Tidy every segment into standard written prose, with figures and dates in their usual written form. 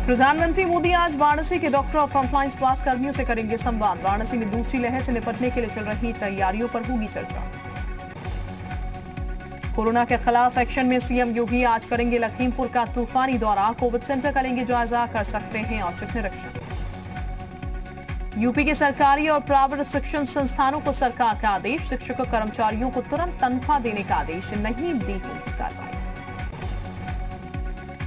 प्रधानमंत्री मोदी आज वाराणसी के डॉक्टर और फ्रंटलाइन स्वास्थ्य कर्मियों से करेंगे संवाद। वाराणसी में दूसरी लहर से निपटने के लिए चल रही तैयारियों पर होगी चर्चा। कोरोना के खिलाफ एक्शन में सीएम योगी आज करेंगे लखीमपुर का तूफानी दौरा। कोविड सेंटर करेंगे जायजा, कर सकते हैं औचक निरीक्षण। यूपी के सरकारी और प्राइवेट शिक्षण संस्थानों को सरकार का आदेश, शिक्षकों कर्मचारियों को तुरंत तनख्वाह देने का आदेश, नहीं दी होगी कार्रवाई।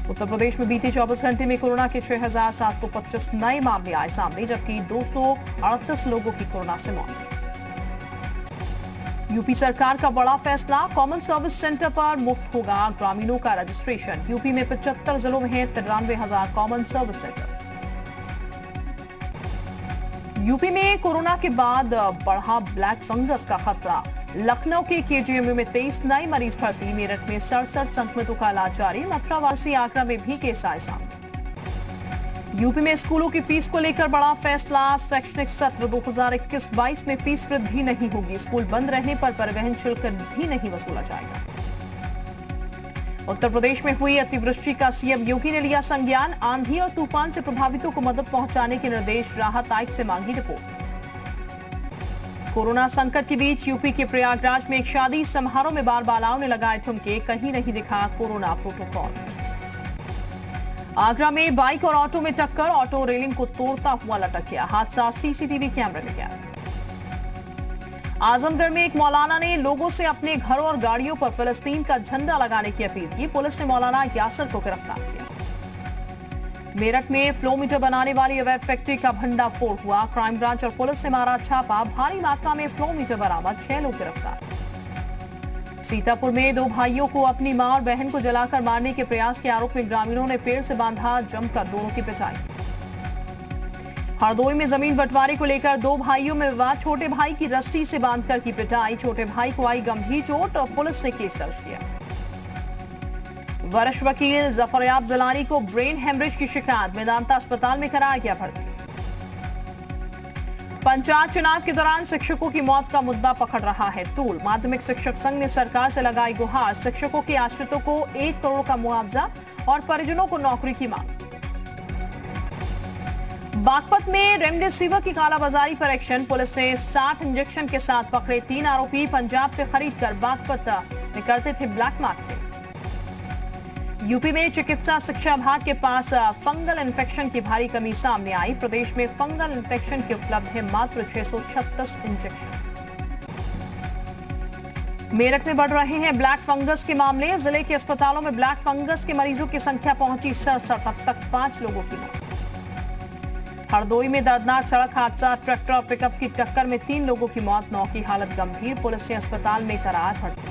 उत्तर प्रदेश में बीते 24 घंटे में कोरोना के 6,725 नए मामले आए सामने, जबकि 238 लोगों की कोरोना से मौत। यूपी सरकार का बड़ा फैसला, कॉमन सर्विस सेंटर पर मुफ्त होगा ग्रामीणों का रजिस्ट्रेशन। यूपी में 75 जिलों में है 93,000 कॉमन सर्विस सेंटर। यूपी में कोरोना के बाद बढ़ा ब्लैक फंगस का खतरा। लखनऊ के केजीएमयू में 23 नए मरीज भर्ती। मेरठ में 67 संक्रमितों का इलाज जारी। मथुरा वासी आगरा में भी केस आए सामने। यूपी में स्कूलों की फीस को लेकर बड़ा फैसला। शैक्षणिक सत्र 2021-22 में फीस वृद्धि नहीं होगी। स्कूल बंद रहने पर परिवहन शुल्क भी नहीं वसूला जाएगा। उत्तर प्रदेश में हुई अतिवृष्टि का सीएम योगी ने लिया संज्ञान। आंधी और तूफान से प्रभावितों को मदद पहुंचाने के निर्देश, राहत आयुक्त से मांगी रिपोर्ट। कोरोना संकट के बीच यूपी के प्रयागराज में एक शादी समारोह में बाल-बालाओं ने लगाए ठुमके, कहीं नहीं दिखा कोरोना प्रोटोकॉल। आगरा में बाइक और ऑटो में टक्कर, ऑटो रेलिंग को तोड़ता हुआ लटक गया। हादसा सीसीटीवी कैमरे में कैद। आजमगढ़ में एक मौलाना ने लोगों से अपने घरों और गाड़ियों पर फिलिस्तीन का झंडा लगाने की अपील की। पुलिस ने मौलाना यासर को गिरफ्तार किया। मेरठ में फ्लोमीटर बनाने वाली अवैध फैक्ट्री का भंडाफोड़ हुआ। क्राइम ब्रांच और पुलिस ने मारा छापा। भारी मात्रा में फ्लोमीटर बरामद, 6 लोग गिरफ्तार। सीतापुर में 2 भाइयों को अपनी मां और बहन को जलाकर मारने के प्रयास के आरोप में ग्रामीणों ने पेड़ से बांधा, जमकर दोनों की पिटाई। हरदोई में जमीन बंटवारे को लेकर 2 भाइयों में विवाद। छोटे भाई की रस्सी से बांधकर की पिटाई। छोटे भाई को आई गंभीर चोट और पुलिस ने केस दर्ज किया। वरिष्ठ वकील जफरयाब जिलानी को ब्रेन हेमरेज की शिकायत। मेदांता अस्पताल में कराया गया भर्ती। पंचायत चुनाव के दौरान शिक्षकों की मौत का मुद्दा पकड़ रहा है तूल। माध्यमिक शिक्षक संघ ने सरकार से लगाई गुहार। शिक्षकों के आश्रितों को 1 करोड़ का मुआवजा और परिजनों को नौकरी की मांग। बागपत में रेमडेसिविर की कालाबाजारी पर एक्शन। पुलिस ने 60 इंजेक्शन के साथ पकड़े 3 आरोपी। पंजाब से खरीदकर बागपत में करते थे ब्लैक मार्केटिंग। यूपी में चिकित्सा शिक्षा विभाग के पास फंगल इन्फेक्शन की भारी कमी सामने आई। प्रदेश में फंगल इन्फेक्शन की उपलब्ध है मात्र 636 इंजेक्शन। मेरठ में बढ़ रहे हैं ब्लैक फंगस के मामले। जिले के अस्पतालों में ब्लैक फंगस के मरीजों की संख्या पहुंची 67। अब तक 5 लोगों की मौत। हरदोई में दर्दनाक सड़क हादसा। ट्रैक्टर और पिकअप की टक्कर में 3 लोगों की मौत, 9 की हालत गंभीर। पुलिस ने अस्पताल में कराया भर्ती।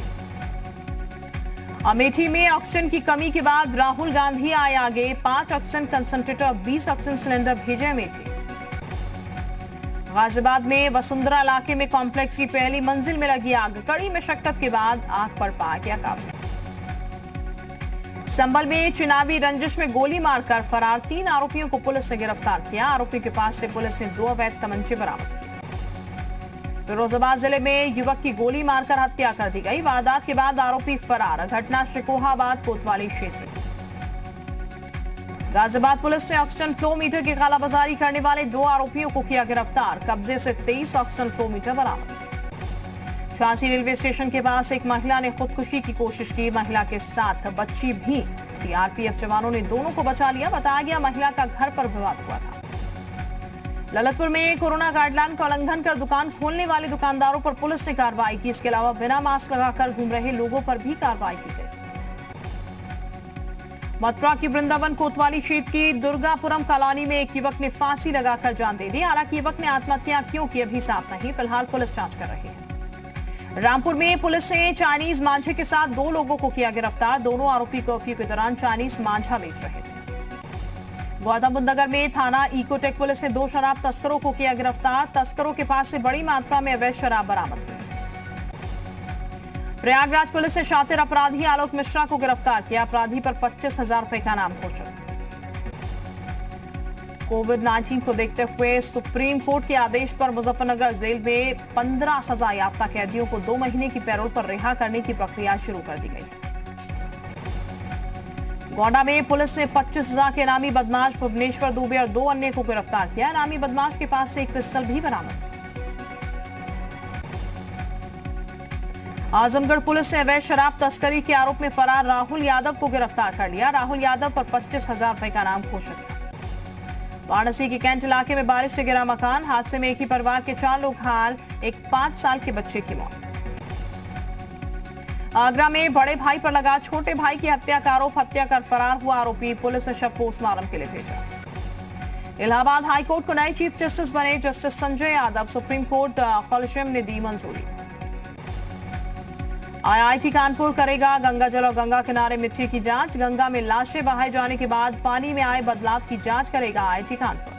अमेठी में ऑक्सीजन की कमी के बाद राहुल गांधी आए आगे। 5 ऑक्सीजन कंसंट्रेटर, 20 ऑक्सीजन सिलेंडर भेजे अमेठी। गाजियाबाद में वसुंधरा इलाके में कॉम्प्लेक्स की पहली मंजिल में लगी आग। कड़ी मशक्कत के बाद आग पर पा गया काबू। संभल में चुनावी रंजिश में गोली मारकर फरार 3 आरोपियों को पुलिस ने गिरफ्तार किया। आरोपी के पास से पुलिस ने 2 अवैध तमंचे बरामद किए। फिरोजाबाद जिले में युवक की गोली मारकर हत्या कर दी गई। वारदात के बाद आरोपी फरार। घटना शिकोहाबाद कोतवाली क्षेत्र। गाजियाबाद पुलिस ने ऑक्सीजन फ्लोमीटर की कालाबाजारी करने वाले 2 आरोपियों को किया गिरफ्तार। कब्जे से 23 ऑक्सीजन फ्लोमीटर बरामद। झांसी रेलवे स्टेशन के पास एक महिला ने खुदकुशी की कोशिश की। महिला के साथ बच्ची भी। सीआरपीएफ जवानों ने दोनों को बचा लिया। बताया गया महिला का घर पर विवाद हुआ था। ललितपुर में कोरोना गाइडलाइन का उल्लंघन कर दुकान खोलने वाले दुकानदारों पर पुलिस ने कार्रवाई की। इसके अलावा बिना मास्क लगाकर घूम रहे लोगों पर भी कार्रवाई की गई। मथुरा की वृंदावन कोतवाली क्षेत्र की दुर्गापुरम कॉलोनी में एक युवक ने फांसी लगाकर जान दे दी। हालांकि युवक ने आत्महत्या क्यों की अभी साफ नहीं। फिलहाल पुलिस जांच कर रही है। रामपुर में पुलिस ने चाइनीज मांझे के साथ 2 लोगों को किया गिरफ्तार। दोनों आरोपी कर्फ्यू के दौरान चाइनीज मांझा बेच रहे थे। गौतमबुद्ध नगर में थाना इकोटेक पुलिस ने 2 शराब तस्करों को किया गिरफ्तार। तस्करों के पास से बड़ी मात्रा में अवैध शराब बरामद हुई। प्रयागराज पुलिस ने शातिर अपराधी आलोक मिश्रा को गिरफ्तार किया। अपराधी पर 25,000 रुपए का नाम घोषित। कोविड-19 को देखते हुए सुप्रीम कोर्ट के आदेश पर मुजफ्फरनगर जेल में 15 सजा याफ्ता कैदियों को 2 महीने की पैरोल पर रिहा करने की प्रक्रिया शुरू कर दी गई। गोंडा में पुलिस ने 25,000 के इनामी बदमाश भुवनेश्वर दुबे और 2 अन्य को गिरफ्तार किया। इनामी बदमाश के पास से एक पिस्टल भी बरामद। आजमगढ़ पुलिस ने अवैध शराब तस्करी के आरोप में फरार राहुल यादव को गिरफ्तार कर लिया। राहुल यादव पर 25,000 रुपए का नाम घोषित था। वाराणसी के कैंट इलाके में बारिश से गिरा मकान। हादसे में एक ही परिवार के 4 लोग घायल, एक 5 साल के बच्चे की मौत। आगरा में बड़े भाई पर लगा छोटे भाई की हत्या का आरोप, हत्या कर फरार हुआ आरोपी। पुलिस ने शव पोस्टमार्टम के लिए भेजा। इलाहाबाद हाईकोर्ट को नए चीफ जस्टिस बने justice Sanjay Yadav. Supreme court collegium ने दी मंजूरी। आईआईटी कानपुर करेगा गंगा जल और गंगा किनारे मिट्टी की जांच। गंगा में लाशें बहाए जाने के बाद पानी में आए बदलाव की जांच करेगा आईआईटी कानपुर।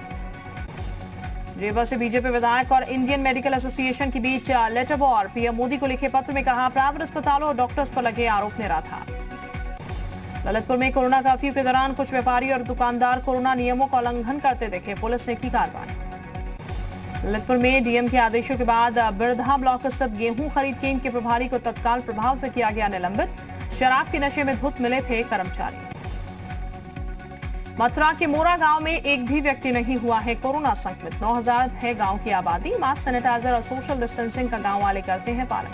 जेवर से बीजेपी विधायक और इंडियन मेडिकल एसोसिएशन के बीच लेटर वॉर। पीएम मोदी को लिखे पत्र में कहा प्राइवेट अस्पतालों और डॉक्टर्स पर लगे आरोप निराधार। ललितपुर में कोरोना कर्फ्यू के दौरान कुछ व्यापारी और दुकानदार कोरोना नियमों का उल्लंघन करते दिखे, पुलिस ने की कार्रवाई। ललितपुर में डीएम के आदेशों के बाद बिरधा ब्लॉक स्थित गेहूं खरीद केंद्र के प्रभारी को तत्काल प्रभाव से किया गया निलंबित। शराब के नशे में धुत मिले थे कर्मचारी। मथुरा के मोरा गांव में एक भी व्यक्ति नहीं हुआ है कोरोना संक्रमित। 9,000 है गांव की आबादी। मास्क, सैनिटाइजर और सोशल डिस्टेंसिंग का गांव वाले करते हैं पालन।